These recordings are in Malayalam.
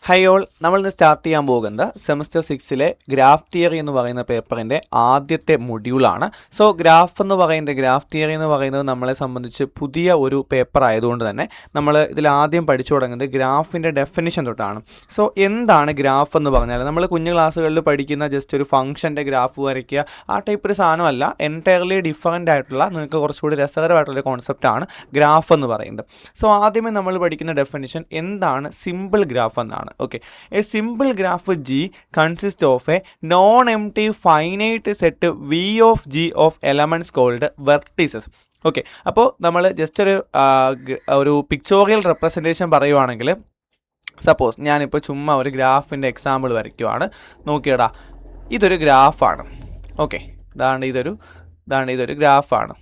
ഹൈ ഓൾ, നമ്മളിന്ന് സ്റ്റാർട്ട് ചെയ്യാൻ പോകുന്നത് സെമസ്റ്റർ 6-ലെ ഗ്രാഫ് തിയറി എന്ന് പറയുന്ന പേപ്പറിൻ്റെ ആദ്യത്തെ മൊഡ്യൂളാണ്. സോ ഗ്രാഫ് തിയറി എന്ന് പറയുന്നത് നമ്മളെ സംബന്ധിച്ച് പുതിയ ഒരു പേപ്പർ ആയതുകൊണ്ട് തന്നെ നമ്മൾ ഇതിൽ ആദ്യം പഠിച്ചു തുടങ്ങുന്നത് ഗ്രാഫിൻ്റെ ഡെഫിനിഷൻ തൊട്ടാണ്. സോ എന്താണ് ഗ്രാഫ് എന്ന് പറഞ്ഞാൽ നമ്മൾ കുഞ്ഞു ക്ലാസ്സുകളിൽ പഠിക്കുന്ന ജസ്റ്റ് ഒരു ഫംഗ്ഷൻ്റെ ഗ്രാഫ് വരയ്ക്കുക, ആ ടൈപ്പ് ഒരു സാധനമല്ല. എൻറ്റയർലി ഡിഫറൻ്റ് ആയിട്ടുള്ള, നിങ്ങൾക്ക് കുറച്ചുകൂടി രസകരമായിട്ടുള്ള കോൺസെപ്റ്റാണ് ഗ്രാഫ് എന്ന് പറയുന്നത്. സോ ആദ്യമേ നമ്മൾ പഠിക്കുന്ന ഡെഫിനിഷൻ എന്താണ് സിമ്പിൾ ഗ്രാഫ് എന്നാണ്. Okay, a simple graph G consists of a non-empty finite set V of G of elements called vertices. Okay, അപ്പോൾ നമ്മൾ ജസ്റ്റ് ഒരു പിക്ചോറിയൽ റെപ്രസെൻറ്റേഷൻ പറയുവാണെങ്കിൽ, സപ്പോസ് ഞാനിപ്പോൾ ചുമ്മാ ഒരു ഗ്രാഫിൻ്റെ എക്സാമ്പിൾ വരയ്ക്കുവാണ്. നോക്കിയടാ, ഇതൊരു ഗ്രാഫാണ്. ഓക്കെ, ഇതൊരു ഗ്രാഫാണ്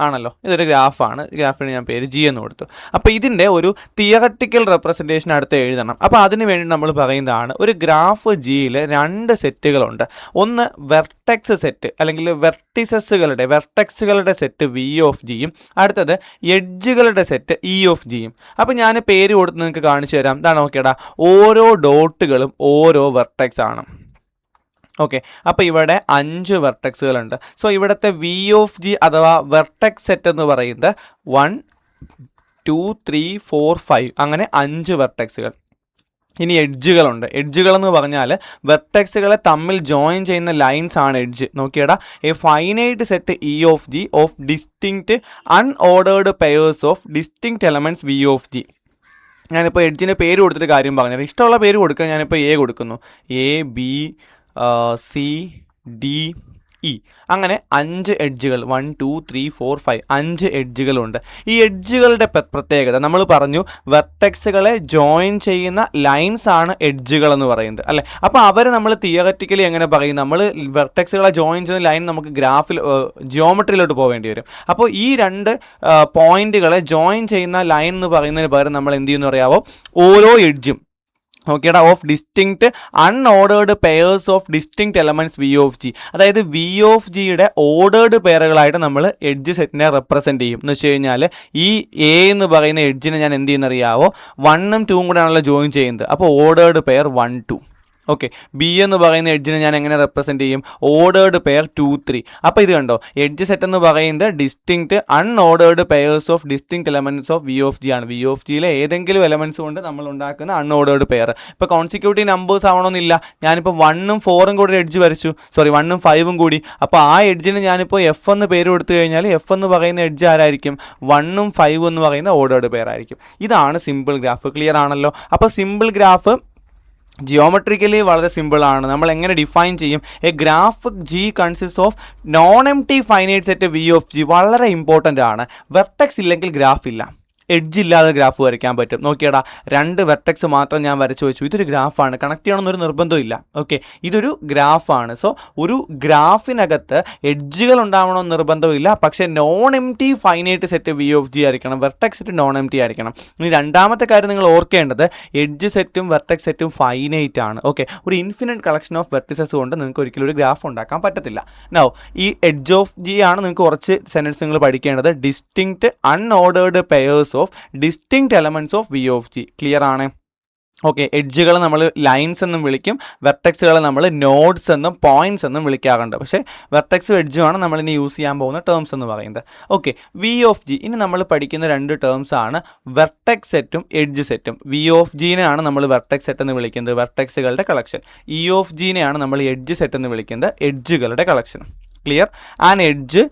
ആണല്ലോ, ഇതൊരു ഗ്രാഫാണ്. ഗ്രാഫിന് ഞാൻ പേര് ജി എന്ന് കൊടുത്തു. അപ്പോൾ ഇതിൻ്റെ ഒരു തിയററ്റിക്കൽ റെപ്രസെൻറ്റേഷൻ അടുത്ത് എഴുതണം. അപ്പോൾ അതിന് വേണ്ടി നമ്മൾ പറയുന്നതാണ്, ഒരു ഗ്രാഫ് ജിയിൽ രണ്ട് സെറ്റുകളുണ്ട്. ഒന്ന് വെർട്ടെക്സ് സെറ്റ് അല്ലെങ്കിൽ വെർട്ടെക്സുകളുടെ സെറ്റ് വി ഓഫ് ജിയും, അടുത്തത് എഡ്ജുകളുടെ സെറ്റ് ഇ ഓഫ് ജിയും. അപ്പോൾ ഞാൻ പേര് കൊടുത്ത് നിങ്ങൾക്ക് കാണിച്ചു തരാം. ഇതാണ്, നോക്കിയടാ, ഓരോ ഡോട്ടുകളും ഓരോ വെർട്ടെക്സ് ആണ്. ഓക്കെ, അപ്പോൾ ഇവിടെ 5 വെർട്ടെക്സുകളുണ്ട്. സോ ഇവിടുത്തെ വി ഓഫ് ജി അഥവാ വെർട്ടെക്സ് സെറ്റ് എന്ന് പറയുന്നത് 1 2 3 4 5 അങ്ങനെ 5 വെർട്ടെക്സുകൾ. ഇനി എഡ്ജുകളുണ്ട്. എഡ്ജുകൾ എന്ന് പറഞ്ഞാൽ വെർട്ടെക്സുകളെ തമ്മിൽ ജോയിൻ ചെയ്യുന്ന ലൈൻസ് ആണ് എഡ്ജ്. നോക്കിയടാ, a finite set E of G of distinct unordered pairs of distinct elements V of G. ഞാനിപ്പോൾ എഡ്ജിന് പേര് കൊടുത്തിട്ട് കാര്യം പറഞ്ഞത്, ഇഷ്ടമുള്ള പേര് കൊടുക്കുക. ഞാനിപ്പോൾ എ കൊടുക്കുന്നു. A B C D E അങ്ങനെ 5 എഡ്ജുകൾ, 1 2 3 4 5 5 എഡ്ജുകളുണ്ട്. ഈ എഡ്ജുകളുടെ പ്രത്യേകത നമ്മൾ പറഞ്ഞു, വെർട്ടെക്സുകളെ ജോയിൻ ചെയ്യുന്ന ലൈൻസ് ആണ് എഡ്ജുകൾ എന്ന് പറയുന്നത്, അല്ലേ? അപ്പോൾ അവർ നമ്മൾ തിയററ്റിക്കലി എങ്ങനെ പറയും? നമ്മൾ വെർട്ടെക്സുകളെ ജോയിൻ ചെയ്യുന്ന ലൈൻ നമുക്ക് ഗ്രാഫിൽ ജിയോമെട്രിയിലോട്ട് പോകേണ്ടി വരും. അപ്പോൾ ഈ രണ്ട് പോയിന്റുകളെ ജോയിൻ ചെയ്യുന്ന ലൈൻ എന്ന് പറയുന്നതിന് പകരം നമ്മൾ എന്ത് ചെയ്യുമെന്ന് അറിയാമോ? ഓരോ എഡ്ജും ഓക്കേടാ of distinct unordered pairs of distinct elements V of G. അതായത് വി ഓഫ് ജിയുടെ ഓർഡേർഡ് പെയറുകളായിട്ട് നമ്മൾ എഡ്ജ് സെറ്റിനെ റെപ്രസെൻറ്റ് ചെയ്യും. എന്ന് വെച്ച് കഴിഞ്ഞാൽ ഈ എ എന്ന് പറയുന്ന എഡ്ജിനെ ഞാൻ എന്ത് ചെയ്യുന്നറിയാവോ? 1ഉം 2ഉം കൂടെ ആണല്ലോ ജോയിൻ ചെയ്യുന്നത്. അപ്പോൾ ഓർഡേർഡ് പെയർ 1 2. ഓക്കെ, ബി എന്ന് പറയുന്ന എഡ്ജിനെ ഞാൻ എങ്ങനെ റെപ്രസെൻറ്റ് ചെയ്യും? Ordered pair 2 3. അപ്പോൾ ഇത് കണ്ടോ, എഡ്ജ് സെറ്റ് എന്ന് പറയുന്നത് distinct unordered pairs of distinct elements of V of G ആണ്. വി ഓഫ് ജിയിലെ ഏതെങ്കിലും എലമെൻറ്റ്സ് കൊണ്ട് നമ്മൾ ഉണ്ടാക്കുന്ന അൺഓർഡേർഡ് പെയർ. ഇപ്പോൾ കോൺസിക്യൂട്ടീവ് നമ്പേഴ്സ് ആവണമെന്നില്ല. ഞാനിപ്പോൾ 1ഉം 4ഉം കൂടി എഡ്ജ് വരച്ചു, 1ഉം 5ഉം കൂടി. അപ്പോൾ ആ എഡ്ജിന് ഞാനിപ്പോൾ എഫ് എന്ന് പേര് കൊടുത്തു കഴിഞ്ഞാൽ എഫ് എന്ന് പറയുന്ന എഡ്ജ് ആരായിരിക്കും? 1ഉം 5ഉം എന്ന് പറയുന്ന ഓർഡേർഡ് പെയർ ആയിരിക്കും. ഇതാണ് സിമ്പിൾ ഗ്രാഫ്. ക്ലിയർ ആണല്ലോ? അപ്പോൾ സിമ്പിൾ ഗ്രാഫ് ജിയോമെട്രിക്കലി വളരെ സിമ്പിളാണ്. നമ്മൾ എങ്ങനെ ഡിഫൈൻ ചെയ്യും? A graph G consist of non empty finite set V of G. വളരെ ഇമ്പോർട്ടൻ്റ് ആണ്. വെർട്ടെക്സ് ഇല്ലെങ്കിൽ ഗ്രാഫ് ഇല്ല. എഡ്ജ് ഇല്ലാതെ ഗ്രാഫ് വരയ്ക്കാൻ പറ്റും. നോക്കിയടാ, 2 വെർട്ടെക്സ് മാത്രം ഞാൻ വരച്ചു വെച്ചു. ഇതൊരു ഗ്രാഫാണ്. കണക്ട് ചെയ്യണമെന്നൊരു നിർബന്ധമില്ല. ഓക്കെ, ഇതൊരു ഗ്രാഫാണ്. സോ ഒരു ഗ്രാഫിനകത്ത് എഡ്ജുകൾ ഉണ്ടാവണമെന്ന് നിർബന്ധമില്ല. പക്ഷേ non empty finite set V of G ആയിരിക്കണം. വെർട്ടെക്സ് സെറ്റ് നോൺ എംപ്റ്റി ആയിരിക്കണം. ഇനി രണ്ടാമത്തെ കാര്യം നിങ്ങൾ ഓർക്കേണ്ടത്, എഡ്ജ് സെറ്റും വെർട്ടെക്സ് സെറ്റും ഫൈനൈറ്റ് ആണ്. ഓക്കെ, ഒരു ഇൻഫിനിറ്റ് കളക്ഷൻ ഓഫ് വെർട്ടിസസ് കൊണ്ട് നിങ്ങൾക്ക് ഒരിക്കലും ഒരു ഗ്രാഫ് ഉണ്ടാക്കാൻ പറ്റത്തില്ല. നൗ ഈ എഡ്ജ് ഓഫ് ജി ആണ് നിങ്ങൾക്ക് കുറച്ച് സെൻറ്റൻസ് നിങ്ങൾ പഠിക്കേണ്ടത്. Distinct unordered pairs of distinct elements of V of G. Clear ആണ്? ഓക്കെ, എഡ്ജുകൾ നമ്മൾ ലൈൻസ് എന്നും വിളിക്കും, വെർട്ടെക്സുകൾ നമ്മൾ നോഡ്സ് എന്നും പോയിന്റ്സ് എന്നും വിളിക്കാറുണ്ട്. പക്ഷേ വെർട്ടെക്സും എഡ്ജുമാണ് നമ്മളിനി യൂസ് ചെയ്യാൻ പോകുന്ന ടേംസ് എന്ന് പറയുന്നത്. Okay, V of G. ഇനി നമ്മൾ പഠിക്കുന്ന 2 ടേംസ് ആണ് വെർട്ടെക്സ് സെറ്റും എഡ്ജ് സെറ്റും. വി ഓഫ് ജിനെയാണ് നമ്മൾ വെർട്ടെക്സ് സെറ്റ് എന്ന് വിളിക്കുന്നത്, വെർട്ടെക്സുകളുടെ കളക്ഷൻ. ഇ ഓഫ് ജിനെയാണ് നമ്മൾ എഡ്ജ് സെറ്റ് എന്ന് വിളിക്കുന്നത്, എഡ്ജുകളുടെ collection. Clear? An edge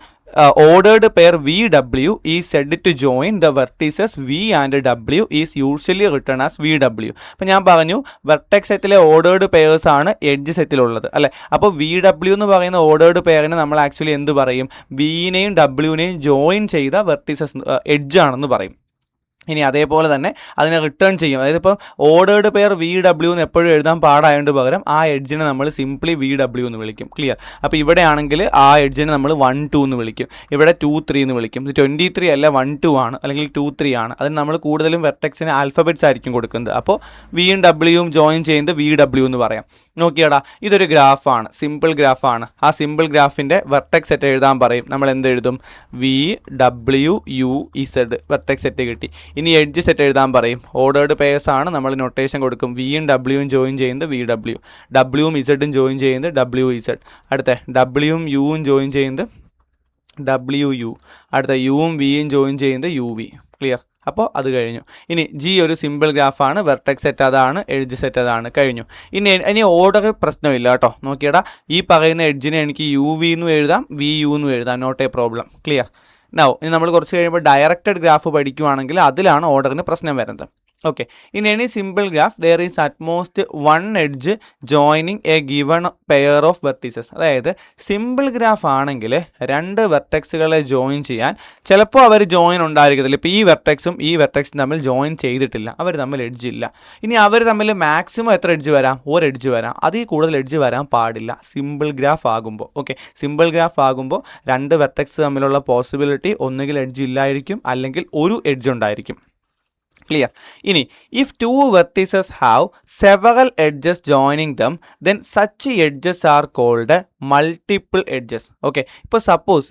ordered pair VW is said to join the vertices V and W is usually written as VW. അപ്പോൾ ഞാൻ പറഞ്ഞു, വെർട്ടെക്സ് സെറ്റിലെ ഓർഡേർഡ് പെയേഴ്സ് ആണ് എഡ്ജ് സെറ്റിലുള്ളത്, അല്ലേ? അപ്പോൾ VW എന്ന് പറയുന്ന ഓർഡേർഡ് പെയറിനെ നമ്മൾ ആക്ച്വലി എന്ത് പറയും? വിനെയും ഡബ്ല്യുവിനെയും ജോയിൻ ചെയ്ത വെർട്ടിസസ് എഡ്ജ് ആണെന്ന് പറയും. ഇനി അതേപോലെ തന്നെ അതിനെ റിട്ടേൺ ചെയ്യും. അതായത് ഇപ്പോൾ ഓർഡേർഡ് പെയർ വി ഡബ്ല്യു എന്ന് എപ്പോഴും എഴുതാൻ പാടായതുകൊണ്ട് പകരം ആ എഡ്ജിനെ നമ്മൾ സിംപ്ലി വി ഡബ്ല്യു എന്ന് വിളിക്കും. ക്ലിയർ? അപ്പോൾ ഇവിടെ ആണെങ്കിൽ ആ എഡ്ജിനെ നമ്മൾ 1 2 എന്ന് വിളിക്കും, ഇവിടെ 2 3 എന്ന് വിളിക്കും. ഇത് 23 അല്ല 1 2 ആണ്, അല്ലെങ്കിൽ 2 3 ആണ്. അതിന് നമ്മൾ കൂടുതലും വെർട്ടെക്സിന് ആൽഫബറ്റ്സ് ആയിരിക്കും കൊടുക്കുന്നത്. അപ്പോൾ വിയും ഡബ്ല്യുവും ജോയിൻ ചെയ്യുന്നത് വി ഡബ്ല്യു എന്ന് പറയാം. നോക്കിയാടാ, ഇതൊരു ഗ്രാഫാണ്, സിമ്പിൾ ഗ്രാഫാണ്. ആ സിമ്പിൾ ഗ്രാഫിൻ്റെ വെർട്ടെക്സ് സെറ്റ് എഴുതാൻ പറയും. നമ്മൾ എന്ത് എഴുതും? V W U Z vertex set കിട്ടി. ഇനി എഡ്ജ് സെറ്റ് എഴുതാൻ പറയും. ഓർഡേർഡ് പെയർസ് ആണ്, നമ്മൾ നൊട്ടേഷൻ കൊടുക്കും. വിയും ഡബ്ല്യുവും ജോയിൻ ചെയ്യുന്നത് വി ഡബ്ല്യു, ഡബ്ല്യുവും ഇസഡും ജോയിൻ ചെയ്യുന്നത് ഡബ്ല്യു ഇസഡ്. അടുത്ത ഡബ്ല്യുവും യുവും ജോയിൻ ചെയ്യുന്നത് ഡബ്ല്യു യു. അടുത്ത യുവും വിയും ജോയിൻ ചെയ്യുന്നത് യു വി. ക്ലിയർ? അപ്പോൾ അത് കഴിഞ്ഞു. ഇനി ജി ഒരു സിമ്പിൾ ഗ്രാഫാണ്, വെർട്ടെക്സ് സെറ്റ് അതാണ്, എഡ്ജ് സെറ്റ് അതാണ്, കഴിഞ്ഞു. ഇനി ഓർഡർ പ്രശ്നമില്ല കേട്ടോ. നോക്കിയടാ, ഈ പറയുന്ന എഡ്ജിനെ എനിക്ക് യു വി എന്നും എഴുതാം, വി യു എന്നും എഴുതാം, not a problem. Clear? Now ഇനി നമ്മൾ കുറച്ച് കഴിയുമ്പോൾ ഡയറക്റ്റഡ് ഗ്രാഫ് പഠിക്കുവാണെങ്കിൽ അതിലാണ് ഓർഡറിന് പ്രശ്നം വരുന്നത്. Okay, in any simple graph there is at most one edge joining a given pair of vertices. അതായത് സിമ്പിൾ ഗ്രാഫ് ആണെങ്കിൽ രണ്ട് വെർട്ടെക്സുകളെ ജോയിൻ ചെയ്യാൻ ചിലപ്പോൾ അവർ ജോയിൻ ഉണ്ടായിരിക്കത്തില്ല. ഇപ്പോൾ ഈ വെർട്ടെക്സും ഈ വെർട്ടെക്സും തമ്മിൽ ജോയിൻ ചെയ്തിട്ടില്ല, അവർ തമ്മിൽ എഡ്ജ് ഇല്ല. ഇനി അവർ തമ്മിൽ മാക്സിമം എത്ര എഡ്ജ് വരാം? ഒരു എഡ്ജ് വരാം, അതിൽ കൂടുതൽ എഡ്ജ് വരാൻ പാടില്ല സിമ്പിൾ ഗ്രാഫ് ആകുമ്പോൾ. ഓക്കെ, സിമ്പിൾ ഗ്രാഫ് ആകുമ്പോൾ രണ്ട് വെർട്ടെക്സ് തമ്മിലുള്ള പോസിബിലിറ്റി ഒന്നുകിൽ എഡ്ജ് ഇല്ലായിരിക്കും അല്ലെങ്കിൽ ഒരു എഡ്ജ് ഉണ്ടായിരിക്കും. Clear? ഇനി if two vertices have several edges joining them, then such edges are called multiple edges. Okay, ഇപ്പോൾ സപ്പോസ്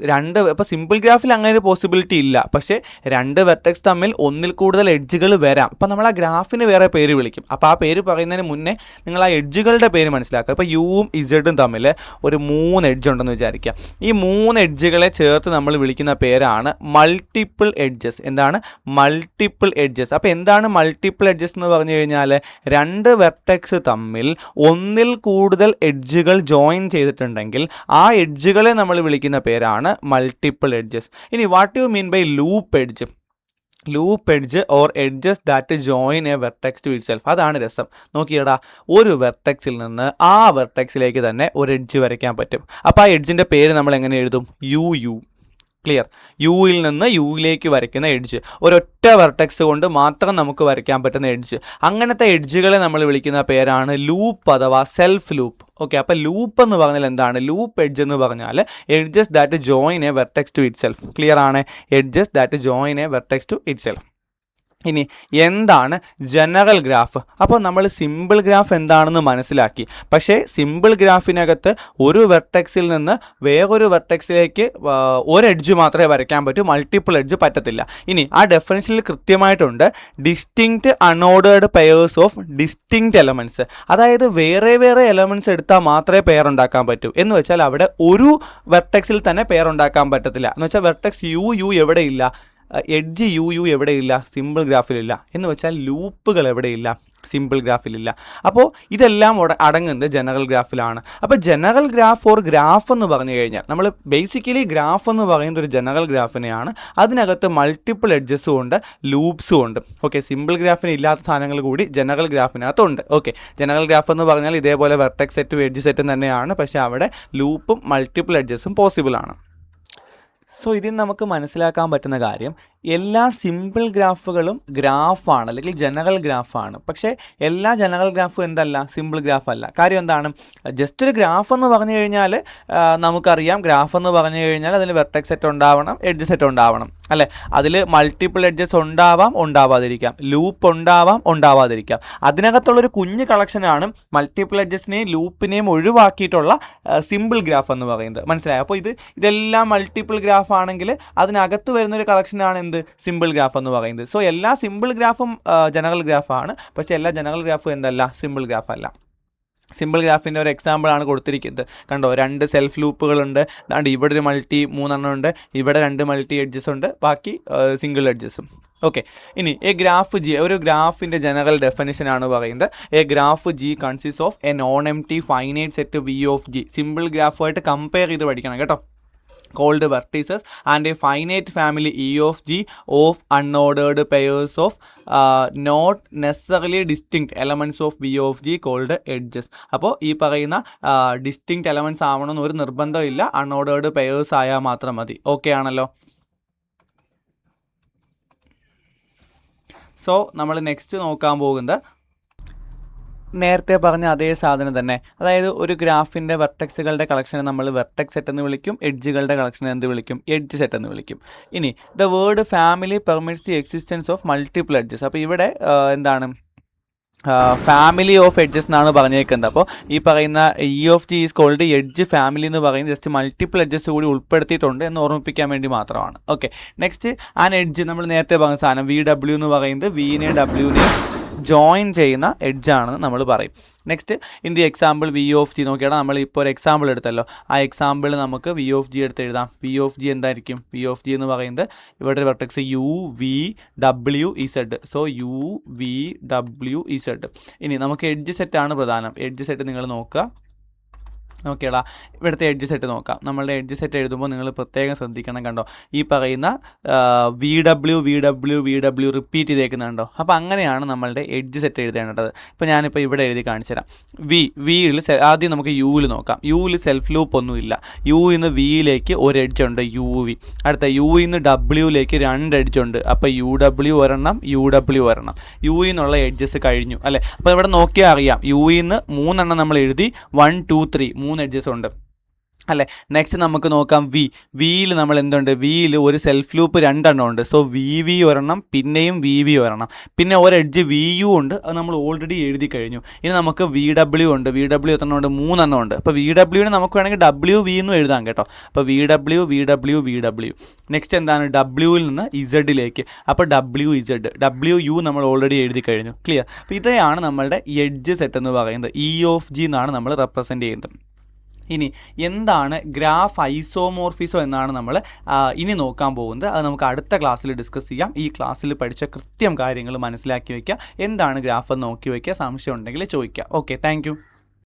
ഇപ്പോൾ സിമ്പിൾ ഗ്രാഫിൽ അങ്ങനെ ഒരു പോസിബിലിറ്റി ഇല്ല, പക്ഷേ രണ്ട് വെർട്ടെക്സ് തമ്മിൽ ഒന്നിൽ കൂടുതൽ എഡ്ജുകൾ വരാം. അപ്പോൾ നമ്മൾ ആ ഗ്രാഫിന് വേറെ പേര് വിളിക്കും. അപ്പോൾ ആ പേര് പറയുന്നതിന് മുന്നേ നിങ്ങൾ ആ എഡ്ജുകളുടെ പേര് മനസ്സിലാക്കുക. ഇപ്പോൾ യുവും ഇസഡും തമ്മിൽ ഒരു 3 എഡ്ജ് ഉണ്ടെന്ന് വിചാരിക്കുക. ഈ 3 എഡ്ജുകളെ ചേർത്ത് നമ്മൾ വിളിക്കുന്ന പേരാണ് മൾട്ടിപ്പിൾ എഡ്ജസ്. എന്താണ് മൾട്ടിപ്പിൾ എഡ്ജസ്? അപ്പോൾ എന്താണ് മൾട്ടിപ്പിൾ എഡ്ജസ് എന്ന് പറഞ്ഞു കഴിഞ്ഞാൽ രണ്ട് വെർട്ടെക്സ് തമ്മിൽ ഒന്നിൽ കൂടുതൽ എഡ്ജുകൾ ജോയിൻ ചെയ്തിട്ടുണ്ടെങ്കിൽ ആ എഡ്ജുകളെ നമ്മൾ വിളിക്കുന്ന പേരാണ് മൾട്ടിപ്പിൾ എഡ്ജസ്. ഇനി what you mean by loop edge? Loop edge or edges that join a vertex to itself. അതാണ് രസം. നോക്കിയടാ, ഒരു വെർട്ടെക്സിൽ നിന്ന് ആ വെർട്ടെക്സിലേക്ക് തന്നെ ഒരു എഡ്ജ് വരയ്ക്കാൻ പറ്റും. അപ്പോൾ ആ എഡ്ജിൻ്റെ പേര് നമ്മൾ എങ്ങനെ എഴുതും? U U. ക്ലിയർ? യുയിൽ നിന്ന് യുയിലേക്ക് വരയ്ക്കുന്ന എഡ്ജ്, ഒരൊറ്റ വെർട്ടെക്സ് കൊണ്ട് മാത്രം നമുക്ക് വരയ്ക്കാൻ പറ്റുന്ന എഡ്ജ്. അങ്ങനത്തെ എഡ്ജുകളെ നമ്മൾ വിളിക്കുന്ന പേരാണ് ലൂപ്പ് അഥവാ സെൽഫ് ലൂപ്പ്. ഓക്കെ, അപ്പോൾ ലൂപ്പ് എന്ന് പറഞ്ഞാൽ എന്താണ്? ലൂപ്പ് എഡ്ജ് എന്ന് പറഞ്ഞാൽ edges that join a vertex to itself. Clear ആണ്? Edges that join a vertex to itself. ഇനി എന്താണ് ജനറൽ ഗ്രാഫ്? അപ്പോൾ നമ്മൾ സിമ്പിൾ ഗ്രാഫ് എന്താണെന്ന് മനസ്സിലാക്കി. പക്ഷേ സിമ്പിൾ ഗ്രാഫിനകത്ത് ഒരു വെർട്ടെക്സിൽ നിന്ന് വേറൊരു വെർട്ടെക്സിലേക്ക് ഒരു എഡ്ജ് മാത്രമേ വരയ്ക്കാൻ പറ്റൂ, മൾട്ടിപ്പിൾ എഡ്ജ് പറ്റത്തില്ല. ഇനി ആ ഡെഫിനിഷനിൽ കൃത്യമായിട്ടുണ്ട് distinct unordered pairs of distinct elements. അതായത് വേറെ വേറെ എലമെൻറ്റ്സ് എടുത്താൽ മാത്രമേ പെയർ ഉണ്ടാക്കാൻ പറ്റൂ. എന്ന് വെച്ചാൽ അവിടെ ഒരു വെർട്ടെക്സിൽ തന്നെ പെയർ ഉണ്ടാക്കാൻ പറ്റത്തില്ല. എന്ന് വെച്ചാൽ വെർട്ടെക്സ് യു യു എവിടെയില്ല, എഡ്ജ് യു യു എവിടെയില്ല? സിമ്പിൾ ഗ്രാഫിലില്ല. എന്ന് വെച്ചാൽ ലൂപ്പുകൾ എവിടെയില്ല? സിമ്പിൾ ഗ്രാഫിലില്ല. അപ്പോൾ ഇതെല്ലാം അടങ്ങുന്നത് ജനറൽ ഗ്രാഫിലാണ്. അപ്പോൾ ജനറൽ ഗ്രാഫ് ഓർ ഗ്രാഫ് എന്ന് പറഞ്ഞു കഴിഞ്ഞാൽ നമ്മൾ ബേസിക്കലി ഗ്രാഫ് എന്ന് പറയുന്നത് ഒരു ജനറൽ ഗ്രാഫിനെയാണ്. അതിനകത്ത് മൾട്ടിപ്പിൾ എഡ്ജസും ഉണ്ട്, ലൂപ്സും ഉണ്ട്. ഓക്കെ, സിമ്പിൾ ഗ്രാഫിന് ഇല്ലാത്ത സാധനങ്ങൾ കൂടി ജനറൽ ഗ്രാഫിനകത്തുണ്ട്. ഓക്കെ, ജനറൽ ഗ്രാഫ് എന്ന് പറഞ്ഞാൽ ഇതേപോലെ വെർട്ടെക്സ് സെറ്റും എഡ്ജ് സെറ്റും തന്നെയാണ്, പക്ഷേ അവിടെ ലൂപ്പും മൾട്ടിപ്പിൾ എഡ്ജസും പോസിബിൾ ആണ്. സോ ഇതിൽ നമുക്ക് മനസ്സിലാക്കാൻ പറ്റുന്ന കാര്യം, എല്ലാ സിമ്പിൾ ഗ്രാഫുകളും ഗ്രാഫാണ് അല്ലെങ്കിൽ ജനറൽ ഗ്രാഫാണ്. പക്ഷേ എല്ലാ ജനറൽ ഗ്രാഫും എന്തല്ല? സിമ്പിൾ ഗ്രാഫ് അല്ല. കാര്യം എന്താണ്? ജസ്റ്റ് ഒരു ഗ്രാഫ് എന്ന് പറഞ്ഞു കഴിഞ്ഞാൽ നമുക്കറിയാം, ഗ്രാഫ് എന്ന് പറഞ്ഞു കഴിഞ്ഞാൽ അതിൽ വെർട്ടെക്സ് സെറ്റ് ഉണ്ടാവണം, എഡ്ജ് സെറ്റ് ഉണ്ടാവണം, അല്ലേ? അതിൽ മൾട്ടിപ്പിൾ എഡ്ജസ് ഉണ്ടാവാം, ഉണ്ടാവാതിരിക്കാം, ലൂപ്പ് ഉണ്ടാവാം, ഉണ്ടാവാതിരിക്കാം. അതിനകത്തുള്ളൊരു കുഞ്ഞ് കളക്ഷനാണ് മൾട്ടിപ്പിൾ എഡ്ജസിനെയും ലൂപ്പിനെയും ഒഴിവാക്കിയിട്ടുള്ള സിമ്പിൾ ഗ്രാഫ് എന്ന് പറയുന്നത്. മനസ്സിലായോ? അപ്പോൾ ഇതെല്ലാം മൾട്ടിപ്പിൾ ഗ്രാഫ് ആണെങ്കിൽ അതിനകത്ത് വരുന്നൊരു കളക്ഷനാണ് സിമ്പിൾ ഗ്രാഫ് എന്ന് പറയുന്നത്. സോ എല്ലാ സിമ്പിൾ ഗ്രാഫും ജനറൽ ഗ്രാഫാണ്, പക്ഷേ എല്ലാ ജനറൽ ഗ്രാഫും എന്തല്ല? സിമ്പിൾ ഗ്രാഫ് അല്ല. സിമ്പിൾ ഗ്രാഫിൻ്റെ ഒരു എക്സാമ്പിളാണ് കൊടുത്തിരിക്കുന്നത്. കണ്ടോ, 2 സെൽഫ് ലൂപ്പുകളുണ്ട്. അതാണ്ട് ഇവിടെ ഒരു മൾട്ടി 3 ഉണ്ട്, ഇവിടെ 2 മൾട്ടി എഡ്ജസ് ഉണ്ട്, ബാക്കി സിംഗിൾ എഡ്ജസും. ഓക്കെ, ഇനി എ ഗ്രാഫ് ജി, ഒരു ഗ്രാഫിൻ്റെ ജനറൽ ഡെഫിനിഷനാണ് പറയുന്നത്. A graph G consist of a non empty finite set V of G. Simple ഗ്രാഫുമായിട്ട് കമ്പയർ ചെയ്ത് പഠിക്കണം കേട്ടോ. called vertices and a finite family E of G of unordered pairs of not necessarily distinct elements of V of G called edges. അപ്പോൾ ഈ പറയുന്ന ഡിസ്റ്റിങ്ക്റ്റ് എലമെൻറ്റ്സ് ആവണമെന്ന് ഒരു നിർബന്ധമില്ല, അൺഓർഡേർഡ് പെയേഴ്സ് ആയാൽ മാത്രം മതി. ഓക്കെ ആണല്ലോ? സോ നമ്മൾ നെക്സ്റ്റ് നോക്കാൻ പോകുന്നത് നേരത്തെ പറഞ്ഞ അതേ സാധനം തന്നെ. അതായത് ഒരു ഗ്രാഫിൻ്റെ വെർട്ടെക്സുകളുടെ കളക്ഷനെ നമ്മൾ വെർട്ടെക്സ് സെറ്റ് എന്ന് വിളിക്കും, എഡ്ജുകളുടെ കളക്ഷനെ എന്ത് വിളിക്കും? എഡ്ജ് സെറ്റ് എന്ന് വിളിക്കും. ഇനി the word family permits the existence of multiple edges. അപ്പോൾ ഇവിടെ എന്താണ്? ഫാമിലി ഓഫ് എഡ്ജസ് എന്നാണ് പറഞ്ഞേക്കുന്നത്. അപ്പോൾ ഈ പറയുന്ന E of G is called edge family എന്ന് പറയുന്നത് ജസ്റ്റ് മൾട്ടിപ്പിൾ എഡ്ജസ് കൂടി ഉൾപ്പെടുത്തിയിട്ടുണ്ട് എന്ന് ഓർമ്മിപ്പിക്കാൻ വേണ്ടി മാത്രമാണ്. ഓക്കെ, നെക്സ്റ്റ് ആൻ എഡ്ജ് നമ്മൾ നേരത്തെ പറഞ്ഞ സാധനം വി ഡബ്ല്യു എന്ന് പറയുന്നത് വിനെ ഡബ്ല്യുവിനെ ജോയിൻ ചെയ്യുന്ന എഡ്ജാണെന്ന് നമ്മൾ പറയും. Next in the example V of G നോക്കിയാൽ നമ്മൾ ഇപ്പോൾ ഒരു എക്സാമ്പിൾ എടുത്തല്ലോ, ആ എക്സാമ്പിൾ നമുക്ക് വി ഓഫ് ജി എടുത്ത് എഴുതാം. വി ഓഫ് ജി എന്തായിരിക്കും? വി ഓഫ് ജി എന്ന് പറയുന്നത് ഇവിടെ vertex U V W Z. So U V W Z. ഇനി നമുക്ക് എഡ്ജ് സെറ്റാണ് പ്രധാനം. എഡ്ജ് സെറ്റ് നിങ്ങൾ നോക്കുക. ഓക്കേടാ, ഇവിടുത്തെ എഡ്ജ് സെറ്റ് നോക്കാം. നമ്മളുടെ എഡ്ജ് സെറ്റ് എഴുതുമ്പോൾ നിങ്ങൾ പ്രത്യേകം ശ്രദ്ധിക്കണം. കണ്ടോ, ഈ പറയുന്ന V W V W V W repeat ചെയ്തേക്കുന്നുണ്ടോ? അപ്പോൾ അങ്ങനെയാണ് നമ്മളുടെ എഡ്ജ് സെറ്റ് എഴുതേണ്ടത്. ഇപ്പോൾ ഞാനിപ്പോൾ ഇവിടെ എഴുതി കാണിച്ചു തരാം. വിയിൽ ആദ്യം നമുക്ക് യുവിൽ നോക്കാം. യുവിൽ സെൽഫ് ലൂപ്പ് ഒന്നുമില്ല. യു ഇന്ന് വിയിലേക്ക് ഒരു എഡ്ജ് ഉണ്ട്, യു വി. അടുത്ത യു ഇന്ന് ഡബ്ല്യുവിലേക്ക് 2 എഡ്ജ് ഉണ്ട്. അപ്പോൾ യു ഡബ്ല്യു ഒരെണ്ണം, യു ഡബ്ല്യു ഒരെണ്ണം. യു ഇന്നുള്ള എഡ്ജസ് കഴിഞ്ഞു അല്ലേ? അപ്പോൾ ഇവിടെ നോക്കിയാൽ അറിയാം, യു ഇന്ന് 3 എണ്ണം നമ്മൾ എഴുതി. 1 2 3 3 എഡ്ജസ് ഉണ്ട് അല്ലേ? നെക്സ്റ്റ് നമുക്ക് നോക്കാം വിയിൽ നമ്മൾ എന്തുണ്ട്? വിയിൽ ഒരു സെൽഫ് ലൂപ്പ് 2 എണ്ണം ഉണ്ട്. സോ വി വി ഒരെണ്ണം, പിന്നെയും വി വി ഒരെണ്ണം, പിന്നെ ഒരു എഡ്ജ് വി യു ഉണ്ട്. അത് നമ്മൾ ഓൾറെഡി എഴുതി കഴിഞ്ഞു. ഇനി നമുക്ക് വി ഡബ്ല്യു ഉണ്ട്. വി ഡബ്ല്യു എത്ര ഉണ്ട്? 3 എണ്ണം ഉണ്ട്. അപ്പോൾ വി ഡബ്ല്യുവിന് നമുക്ക് വേണമെങ്കിൽ ഡബ്ല്യു വി എന്നും എഴുതാം കേട്ടോ. അപ്പോൾ V W V W V W. Next എന്താണ്? ഡബ്ല്യുവിൽ നിന്ന് ഇസഡിലേക്ക്. അപ്പോൾ ഡബ്ല്യു ഇസഡ്. ഡബ്ല്യു യു നമ്മൾ ഓൾറെഡി എഴുതി കഴിഞ്ഞു. ക്ലിയർ? അപ്പോൾ ഇതാണ് നമ്മളുടെ എഡ്ജ് സെറ്റ് എന്ന് പറയുന്നത്. ഇ ഓഫ് ജി എന്നാണ് നമ്മൾ റെപ്രസെൻറ്റ് ചെയ്യുന്നത്. ഇനി എന്താണ് ഗ്രാഫ് ഐസോമോർഫിസോ എന്നാണ് നമ്മൾ ഇനി നോക്കാൻ പോകുന്നത്. അത് നമുക്ക് അടുത്ത ക്ലാസ്സിൽ ഡിസ്കസ് ചെയ്യാം. ഈ ക്ലാസ്സിൽ പഠിച്ച കൃത്യം കാര്യങ്ങൾ മനസ്സിലാക്കി വയ്ക്കുക. എന്താണ് ഗ്രാഫ് എന്ന് നോക്കി വയ്ക്കുക. സംശയം ഉണ്ടെങ്കിൽ ചോദിക്കുക. Okay, thank